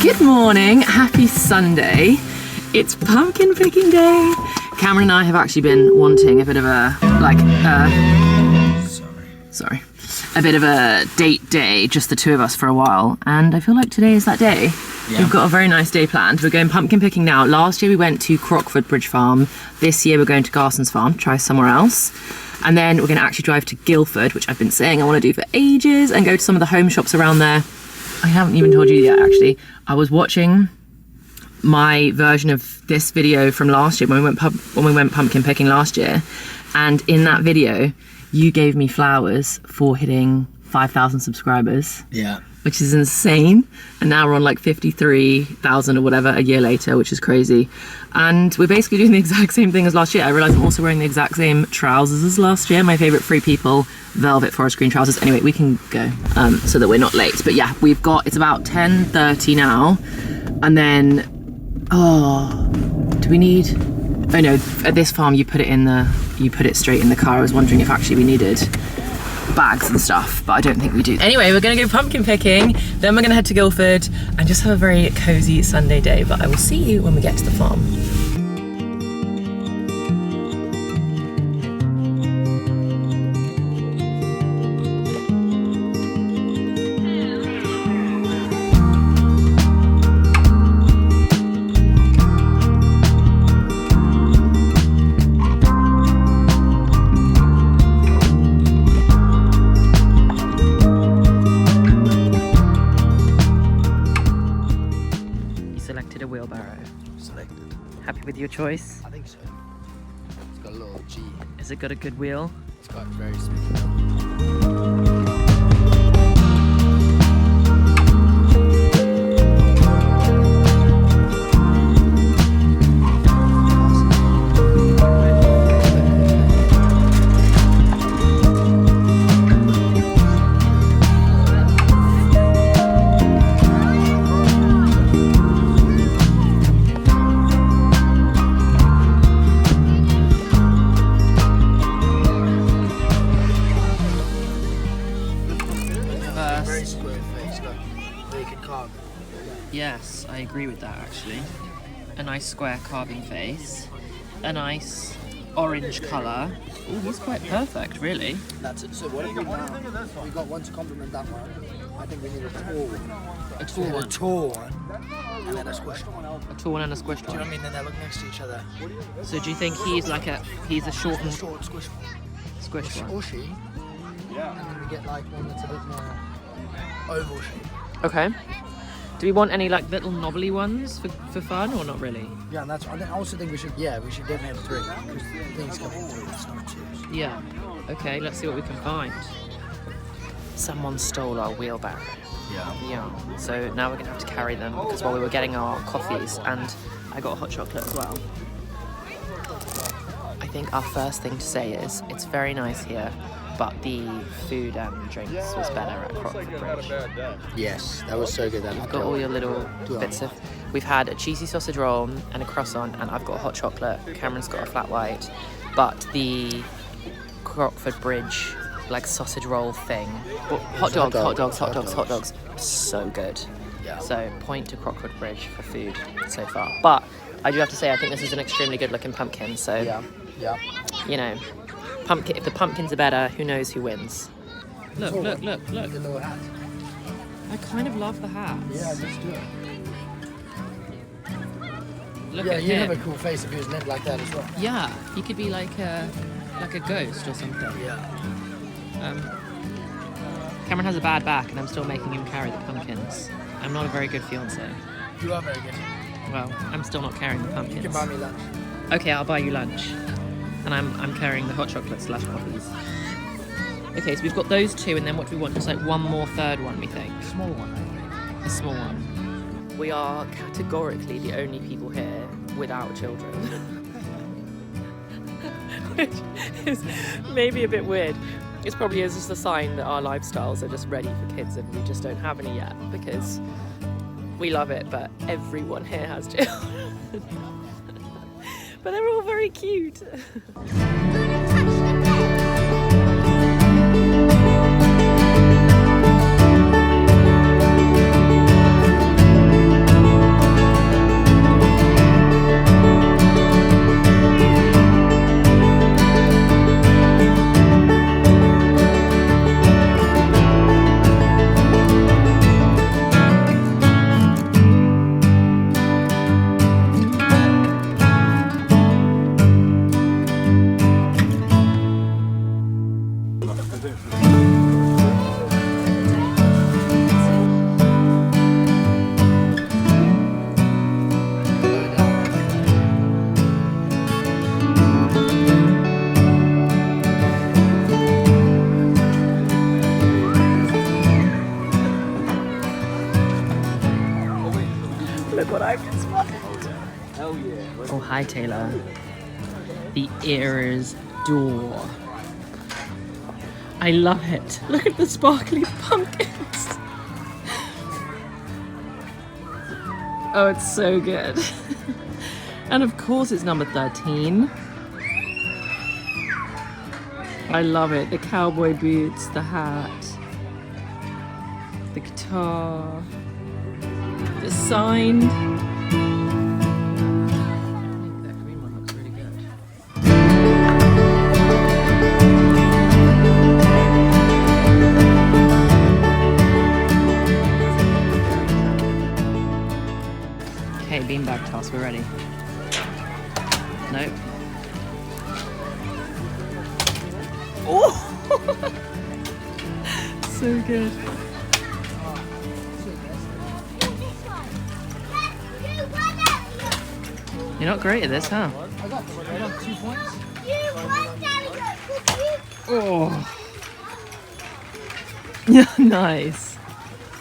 Good morning, happy Sunday. It's pumpkin picking day. Cameron and I have actually been wanting a bit of a, a bit of a date day, just the two of us for a while. And I feel like today is that day. Yeah. We've got a very nice day planned. We're going pumpkin picking now. Last year we went to Crockford Bridge Farm. This year we're going to Garson's Farm, try somewhere else. And then we're going to actually drive to Guilford, which I've been saying I want to do for ages, and go to some of the home shops around there. I haven't even told you yet, actually. I was watching my version of this video from last year when we went pumpkin picking last year, and in that video you gave me flowers for hitting 5,000 subscribers. Yeah. Which is insane. And now we're on like 53,000 or whatever a year later, which is crazy. And we're basically doing the exact same thing as last year. I realized I'm also wearing the exact same trousers as last year. My favorite Free People velvet forest green trousers. Anyway, we can go so that we're not late. But yeah, it's about 10:30 now. And then, do we need, oh no, at this farm you put it straight in the car. I was wondering if actually we needed bags and stuff, but I don't think we do. Anyway, we're gonna go pumpkin picking, then we're gonna head to Guilford and just have a very cozy Sunday day, but I will see you when we get to the farm. Happy with your choice? I think so. It's got a little G. Has it got a good wheel? It's got a very smooth wheel. Yes, I agree with that actually. A nice square carving face, a nice orange colour. Oh, he's quite perfect, really. That's it. So what have we now? We got one to complement that one. I think we need a tall one. A tall one? A tall one, and then a squished one. A tall one and a squished one? Do you know what I mean? Then they look next to each other. So do you think he's a short and... short squished one. Squished one. Or she. Yeah. And then we get like one that's a bit more oval shape. Okay. Do we want any like little knobbly ones for fun or not really? Yeah, and that's. I also think we should definitely have 3 because things come in 3. It's not 2. Yeah. Okay, let's see what we can find. Someone stole our wheelbarrow. Yeah. So now we're gonna have to carry them because while we were getting our coffees, and I got a hot chocolate as well. I think our first thing to say is it's very nice here, but the food and drinks was better at Crockford Bridge. Yes, that was so good. You've got all your little bits of... We've had a cheesy sausage roll and a croissant, and I've got a hot chocolate. Cameron's got a flat white. But the Crockford Bridge, like, sausage roll thing... Hot dogs. So good. Yeah. So, point to Crockford Bridge for food so far. But I do have to say, I think this is an extremely good-looking pumpkin, so... Yeah. You know... Pumpkin. If the pumpkins are better, who knows who wins? Look. The little hat. I kind of love the hats. Yeah, let's do it. Look at him. You'd have a cool face if he was knit like that as well. Yeah, he could be like a ghost or something. Yeah. Cameron has a bad back, and I'm still making him carry the pumpkins. I'm not a very good fiance. You are very good. Well, I'm still not carrying the pumpkins. You can buy me lunch. Okay, I'll buy you lunch. And I'm carrying the hot chocolate / coffees. Okay, so we've got those 2, and then what do we want? Just like one more third one, we think. Small one, I think. A small one. We are categorically the only people here without children. Which is maybe a bit weird. It probably is just a sign that our lifestyles are just ready for kids and we just don't have any yet, because we love it, but everyone here has children. But they're all very cute. Hi, Taylor. The Ears door. I love it. Look at the sparkly pumpkins. Oh, it's so good. And of course it's number 13. I love it. The cowboy boots, the hat, the guitar, the sign. That green one looks really good. Okay, beanbag toss, we're ready. Nope. Oh! So good. You're not great at this, huh? I got 2 points. Oh. Yeah, nice.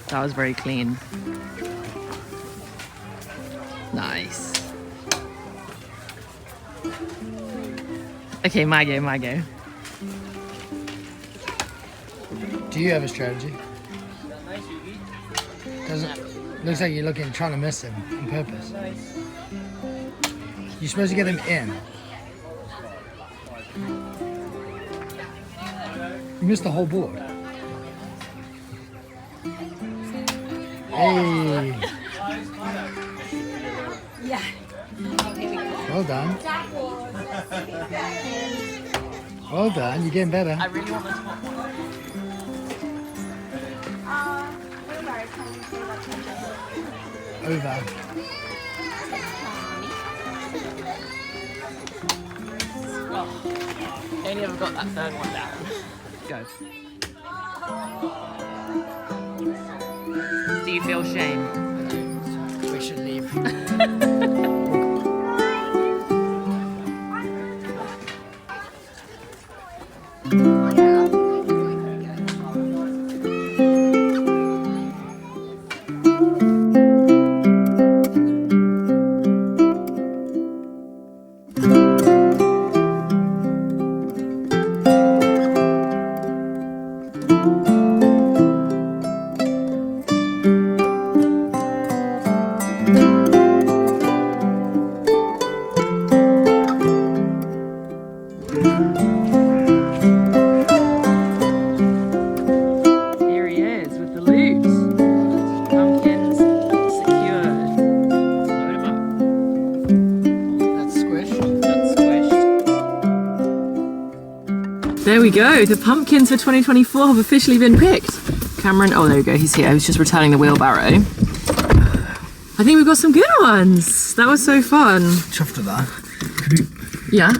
That was very clean. Nice. Okay, my go. Do you have a strategy? Looks like you're trying to miss him on purpose. You're supposed to get them in. You missed the whole board. Hey. Yeah. Well done. Well done. You're getting better. I really want this one. Over. Oh, I only ever got that third one down. Go. Do you feel shame? We should leave. Here he is with the loot. Pumpkins secured. Load him up. That's squished. That's squished. There we go. The pumpkins for 2024 have officially been picked. Cameron, oh there we go. He's here. He was just returning the wheelbarrow. I think we've got some good ones. That was so fun. Chuffed with that. Could we... Yeah.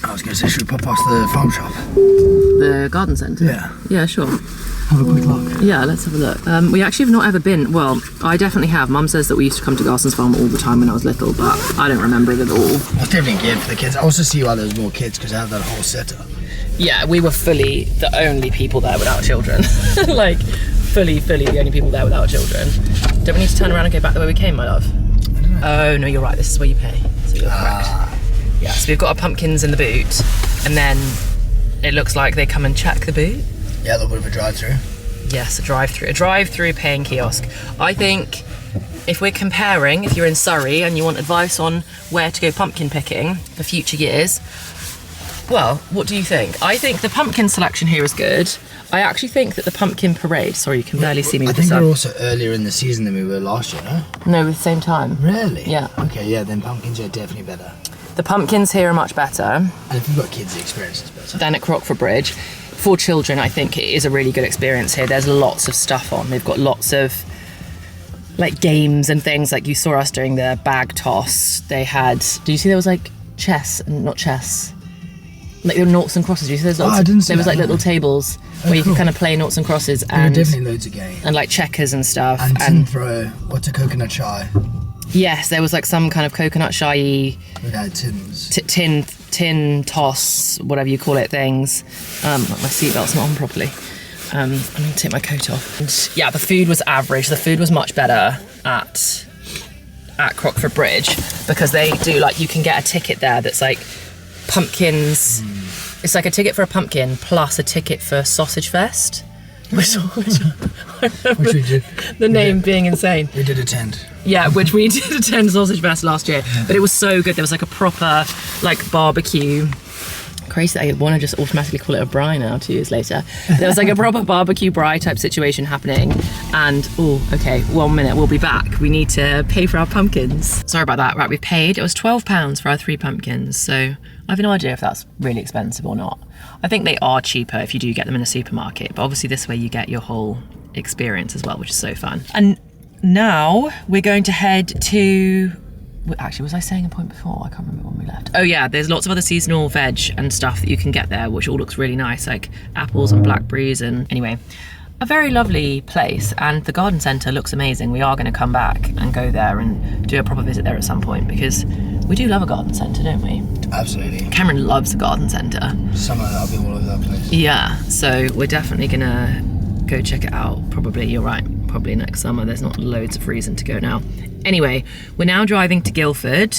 I was going to say, should we pop past the farm shop? The garden centre? Yeah. Yeah, sure. Have a quick look. Yeah, let's have a look. We actually have not ever been, well, I definitely have. Mum says that we used to come to Garson's Farm all the time when I was little, but I don't remember it at all. It's definitely good for the kids. I also see why there's more kids because they have that whole setup. Yeah, we were fully the only people there without children. Like, fully the only people there without children. Don't we need to turn around and go back the way we came, my love? I don't know. Oh, no, you're right. This is where you pay. So you're correct. Yeah, so we've got our pumpkins in the boot, and then it looks like they come and check the boot. Yeah, a little bit of a drive-through. Yes, a drive-through paying kiosk. I think if we're comparing, if you're in Surrey and you want advice on where to go pumpkin picking for future years, well, what do you think? I think the pumpkin selection here is good. I actually think that the pumpkin parade, sorry, you can barely see me with I think this we're up. also earlier in the season than we were last year, no? No, with the same time. Really? Yeah. Okay, yeah, then pumpkins are definitely better. The pumpkins here are much better And if you've got kids, the experience is better. than at Crockford Bridge. For children, I think it is a really good experience here. There's lots of stuff on. They've got lots of like games and things, like you saw us doing the bag toss. They had, do you see there was like chess, not chess, like there were noughts and crosses. Do you see there's lots I didn't see there was that, like no. little tables where you cool. could kind of play noughts and crosses There are and definitely loads of games. and like checkers and stuff. And tin throw, what's a coconut shy? Yes, there was like some kind of coconut shy We had tins. tin toss, whatever you call it, things. My seatbelt's not on properly. I'm gonna take my coat off. And yeah, the food was average. The food was much better at at Crockford Bridge because they do like, you can get a ticket there that's like pumpkins. It's like a ticket for a pumpkin plus a ticket for Sausage Fest. Which I remember Which we did. the name being insane. We did attend. Yeah, which we did attend Sausage Fest last year, but it was so good. There was like a proper like barbecue. Crazy that I want to just automatically call it a braai now 2 years later. There was like a proper barbecue braai type situation happening, and oh, okay, 1 minute, we'll be back. We need to pay for our pumpkins. Sorry about that. Right, we've paid. It was £12 for our 3 pumpkins, so I have no idea if that's really expensive or not. I think they are cheaper if you do get them in a supermarket, but obviously this way you get your whole experience as well, which is so fun. And now we're going to head to... Actually, was I saying a point before? I can't remember when we left. Oh yeah, there's lots of other seasonal veg and stuff that you can get there, which all looks really nice, like apples and blackberries, and anyway, a very lovely place, and the garden centre looks amazing. We are going to come back and go there and do a proper visit there at some point, because we do love a garden centre, don't we? Absolutely. Cameron loves a garden centre. Summer, I'll be all over that place. Yeah, so we're definitely going to go check it out. Probably, you're right, probably next summer. There's not loads of reason to go now. Anyway, we're now driving to Guilford.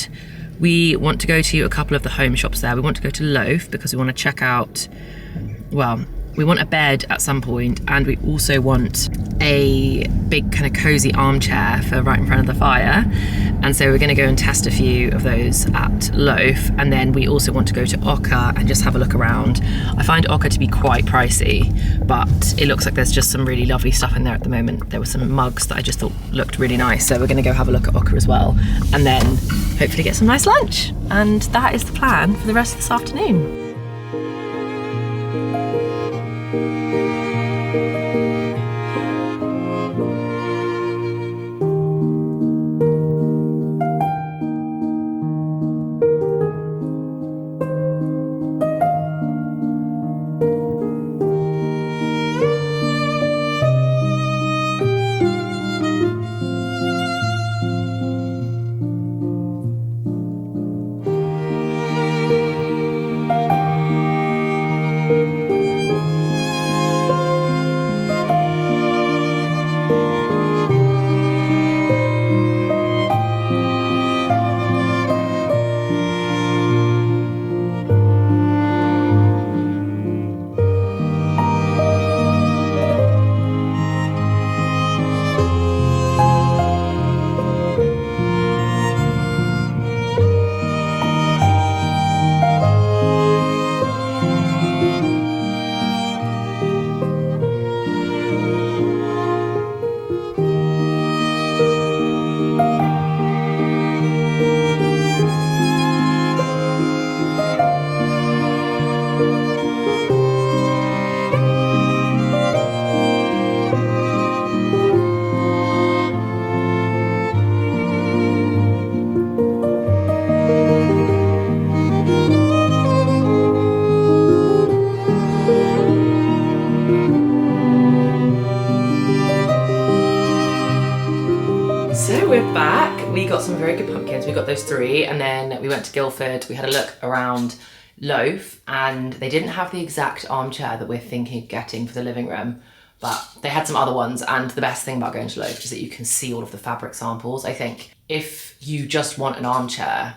We want to go to a couple of the home shops there. We want to go to Loaf because we want to check out, well, we want a bed at some point, and we also want a big kind of cozy armchair for right in front of the fire. And so we're going to go and test a few of those at Loaf, and then we also want to go to Ocker and just have a look around. I find Ocker to be quite pricey, but it looks like there's just some really lovely stuff in there at the moment. There were some mugs that I just thought looked really nice, so we're going to go have a look at Ocker as well, and then hopefully get some nice lunch. And that is the plan for the rest of this afternoon. We're back. We got some very good pumpkins. We got those 3, and then we went to Guilford. We had a look around Loaf, and they didn't have the exact armchair that we're thinking of getting for the living room, but they had some other ones. And the best thing about going to Loaf is that you can see all of the fabric samples. I think if you just want an armchair,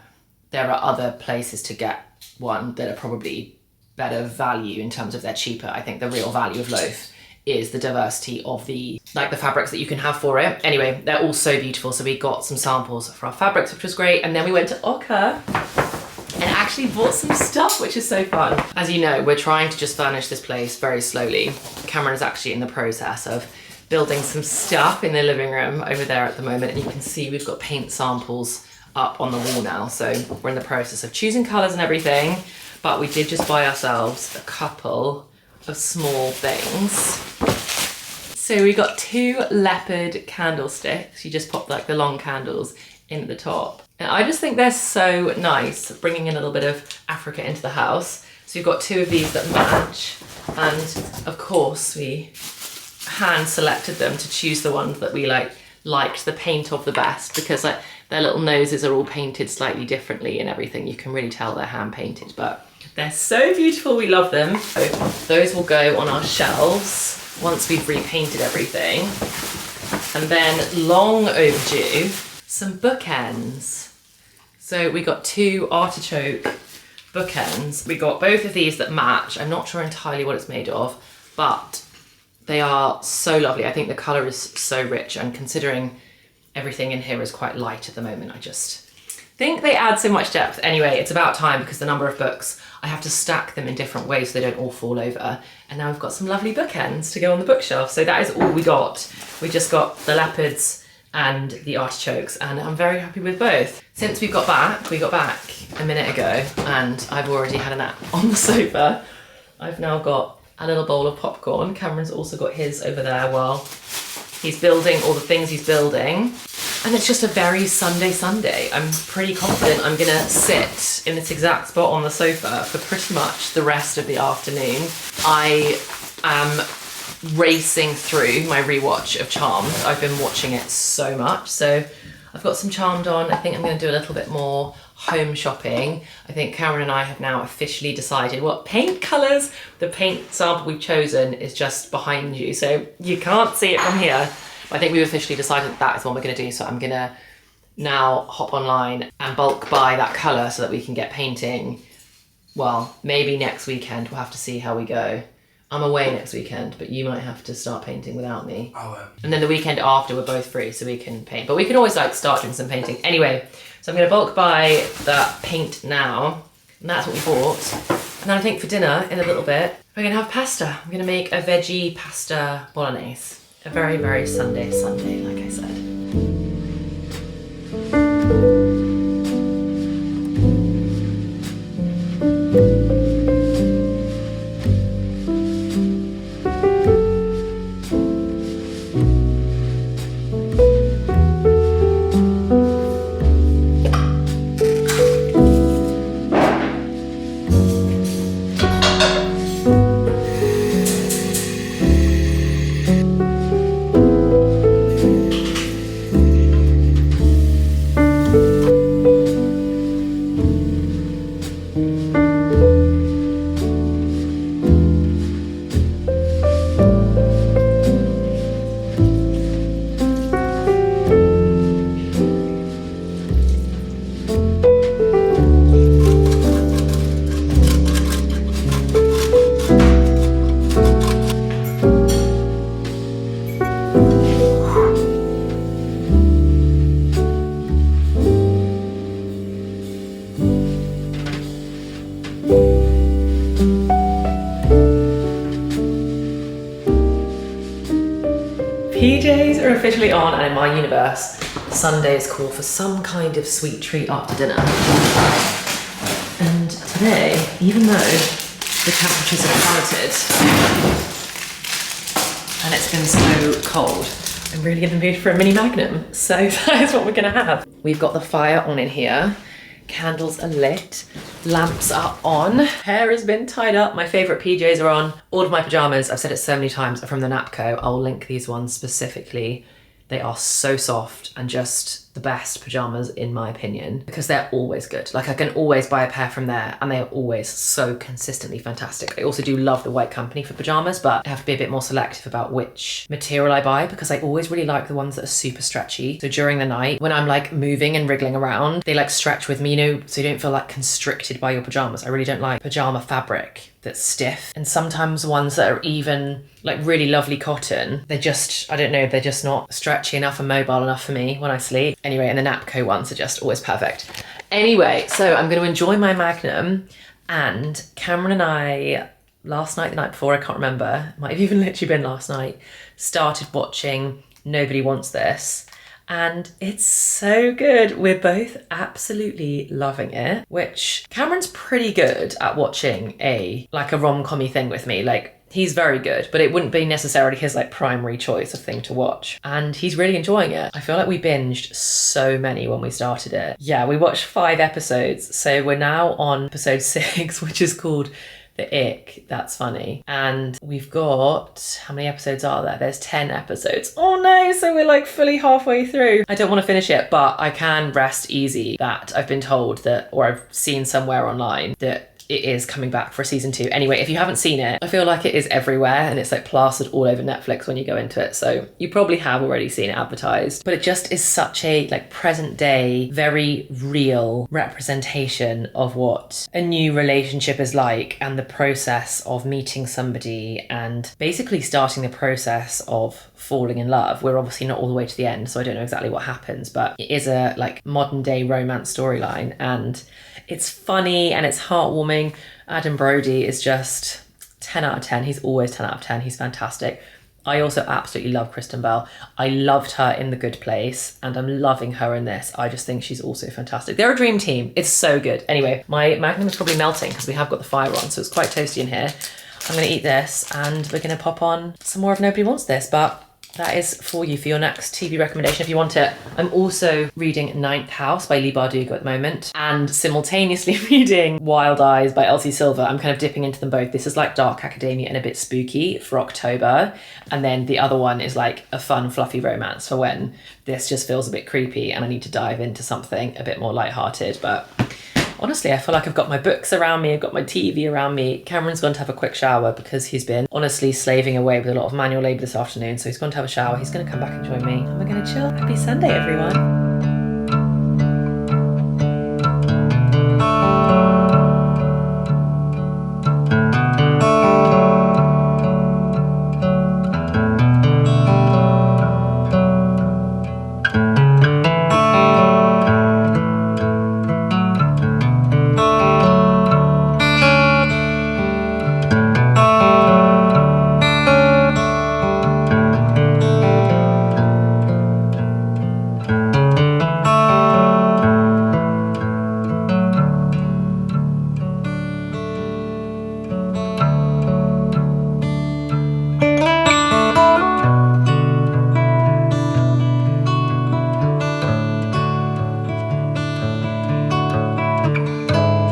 there are other places to get one that are probably better value in terms of they're cheaper. I think the real value of Loaf is the diversity of the fabrics that you can have for it. Anyway, they're all so beautiful. So we got some samples for our fabrics, which was great. And then we went to Ocker and actually bought some stuff, which is so fun. As you know, we're trying to just furnish this place very slowly. Cameron is actually in the process of building some stuff in the living room over there at the moment. And you can see we've got paint samples up on the wall now. So we're in the process of choosing colors and everything, but we did just buy ourselves a couple of small things. So we got 2 leopard candlesticks. You just pop like the long candles in at the top. And I just think they're so nice, bringing a little bit of Africa into the house. So we've got 2 of these that match. And of course we hand selected them to choose the ones that we liked the paint of the best, because like their little noses are all painted slightly differently and everything. You can really tell they're hand painted, but they're so beautiful. We love them. So those will go on our shelves once we've repainted everything. And then long overdue, some bookends. So we got 2 artichoke bookends. We got both of these that match. I'm not sure entirely what it's made of, but they are so lovely. I think the colour is so rich, and considering everything in here is quite light at the moment, I just think they add so much depth. Anyway, it's about time because the number of books, I have to stack them in different ways so they don't all fall over. And now we've got some lovely bookends to go on the bookshelf. So that is all we got. We just got the leopards and the artichokes, and I'm very happy with both. Since we got back a minute ago, and I've already had a nap on the sofa. I've now got a little bowl of popcorn. Cameron's also got his over there while he's building all the things he's building. And it's just a very Sunday. I'm pretty confident I'm gonna sit in this exact spot on the sofa for pretty much the rest of the afternoon. I am racing through my rewatch of Charmed. I've been watching it so much. So I've got some Charmed on. I think I'm gonna do a little bit more home shopping. I think Cameron and I have now officially decided what paint colours. The paint sample we've chosen is just behind you, so you can't see it from here. I think we've officially decided that is what we're going to do, so I'm going to now hop online and bulk buy that colour so that we can get painting. Well, maybe next weekend. We'll have to see how we go. I'm away next weekend, but you might have to start painting without me. And then the weekend after, we're both free, so we can paint. But we can always like start doing some painting. Anyway, so I'm going to bulk buy that paint now, and that's what we bought. And then I think for dinner, in a little bit, we're going to have pasta. I'm going to make a veggie pasta bolognese. A very, very Sunday, like I said. PJs are officially on, and in my universe, Sundays call for some kind of sweet treat after dinner. And today, even though the temperatures have plummeted and it's been so cold, I'm really in the mood for a mini magnum. So that is what we're gonna have. We've got the fire on in here. Candles are lit, lamps are on, hair has been tied up, my favourite PJs are on. All of my pyjamas, I've said it so many times, are from the Napco. I'll link these ones specifically. They are so soft and just the best pyjamas in my opinion, because they're always good. Like I can always buy a pair from there and they are always so consistently fantastic. I also do love the White Company for pyjamas, but I have to be a bit more selective about which material I buy because I always really like the ones that are super stretchy. So during the night when I'm like moving and wriggling around, they like stretch with me, you know, so you don't feel like constricted by your pyjamas. I really don't like pyjama fabric that's stiff, and sometimes ones that are even like really lovely cotton, they're just, I don't know, they're just not stretchy enough and mobile enough for me when I sleep. Anyway, and the Napco ones are just always perfect. Anyway, so I'm going to enjoy my Magnum, and Cameron and I, last night, the night before, I can't remember, might have even literally been last night, started watching Nobody Wants This. And it's so good. We're both absolutely loving it, which Cameron's pretty good at watching a rom-com-y thing with me. Like, he's very good, but it wouldn't be necessarily his like primary choice of thing to watch. And he's really enjoying it. I feel like we binged so many when we started it. Yeah, we watched 5 episodes. So we're now on episode 6, which is called The Ick, That's Funny. And we've got, how many episodes are there? There's 10 episodes. Oh no, so we're like fully halfway through. I don't want to finish it, but I can rest easy that I've been told that, or I've seen somewhere online, that it is coming back for season 2. Anyway, if you haven't seen it, I feel like it is everywhere and it's like plastered all over Netflix when you go into it. So you probably have already seen it advertised, but it just is such a like present day, very real representation of what a new relationship is like and the process of meeting somebody and basically starting the process of falling in love. We're obviously not all the way to the end, so I don't know exactly what happens, but it is a like modern day romance storyline and it's funny and it's heartwarming. Adam Brody is just 10 out of 10. He's always 10 out of 10. He's fantastic. I also absolutely love Kristen Bell. I loved her in The Good Place and I'm loving her in this. I just think she's also fantastic. They're a dream team. It's so good. Anyway, my Magnum is probably melting because we have got the fire on, so it's quite toasty in here. I'm going to eat this and we're going to pop on some more of Nobody Wants This, but that is for you for your next TV recommendation if you want it. I'm also reading Ninth House by Lee Bardugo at the moment and simultaneously reading Wild Eyes by Elsie Silver. I'm kind of dipping into them both. This is like dark academia and a bit spooky for October. And then the other one is like a fun, fluffy romance for when this just feels a bit creepy and I need to dive into something a bit more lighthearted. But honestly, I feel like I've got my books around me, I've got my TV around me. Cameron's gone to have a quick shower because he's been honestly slaving away with a lot of manual labour this afternoon. So he's gone to have a shower, he's going to come back and join me and we're going to chill. Happy Sunday, everyone.